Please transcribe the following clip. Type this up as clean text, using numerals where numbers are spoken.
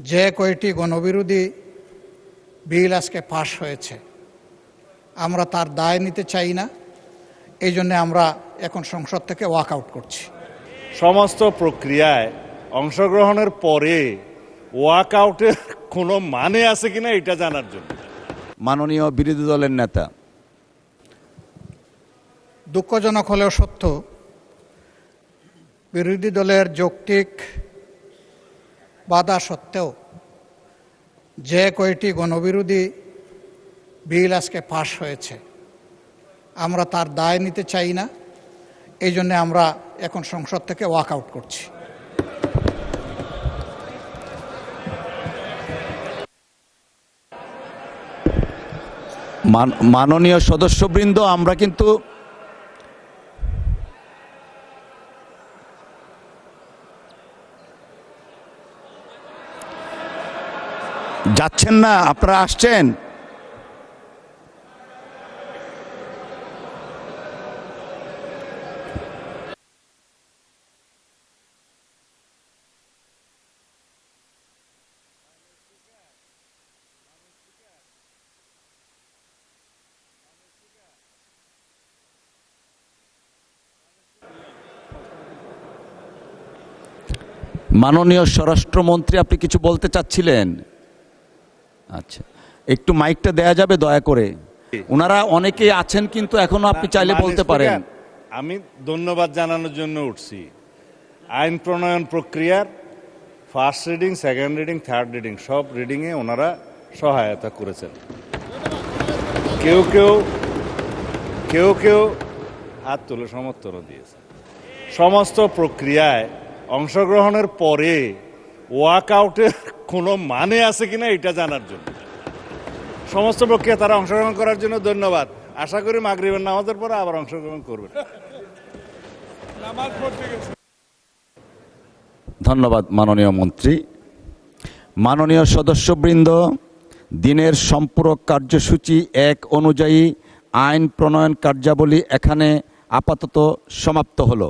যে কয়টি গণবিরোধী বিল আজকে পাশ হয়েছে আমরা তার দায় নিতে চাই না। এই জন্য আমরা এখন সংসদ থেকে ওয়াক আউট করছি। সমস্ত প্রক্রিয়ায় অংশগ্রহণের পরে ওয়াক আউটের কোনো মানে আছে কিনা এটা জানার জন্য। মাননীয় বিরোধী দলের নেতা, দুঃখজনক হলেও সত্য, বিরোধী দলের যৌক্তিক বাধা সত্ত্বেও যে কয়টি গণবিরোধী বিল আজকে পাশ হয়েছে আমরা তার দায় নিতে চাই না। এই জন্য আমরা এখন সংসদ থেকে ওয়াক আউট করছি। মাননীয় সদস্যবৃন্দ, আমরা কিন্তু যাচ্ছেন না, আপনারা আসছেন। মাননীয় স্বরাষ্ট্রমন্ত্রী, আপনি কিছু বলতে চাচ্ছিলেন? আচ্ছা, একটু মাইকটা দেয়া যাবে দয়া করে? ওনারা অনেকেই আছেন কিন্তু এখনো আপনি চাইলে বলতে পারেন। আমি ধন্যবাদ জানানোর জন্য উঠছি। আইন প্রণয়ন প্রক্রিয়ার first reading, second reading, third reading সব রিডিংয়ে ওনারা সহায়তা করেছেন। কেউ কেউ হাত তুলে সমর্থনও দিয়েছে। সমস্ত প্রক্রিয়ায় অংশগ্রহণের পরে ওয়াক আউটের কোনো মানে আছে কিনা এটা জানার জন্য। সমস্ত প্রক্রিয়া তারা অংশগ্রহণ করার জন্য ধন্যবাদ। আশা করি মাগরিবের নামাজের পরে আবার অংশগ্রহণ করবেন। ধন্যবাদ মাননীয় মন্ত্রী। মাননীয় সদস্যবৃন্দ, দিনের সম্পূরক কার্যসূচি 1 অনুযায়ী আইন প্রণয়ন কার্যাবলী এখানে আপাতত সমাপ্ত হলো।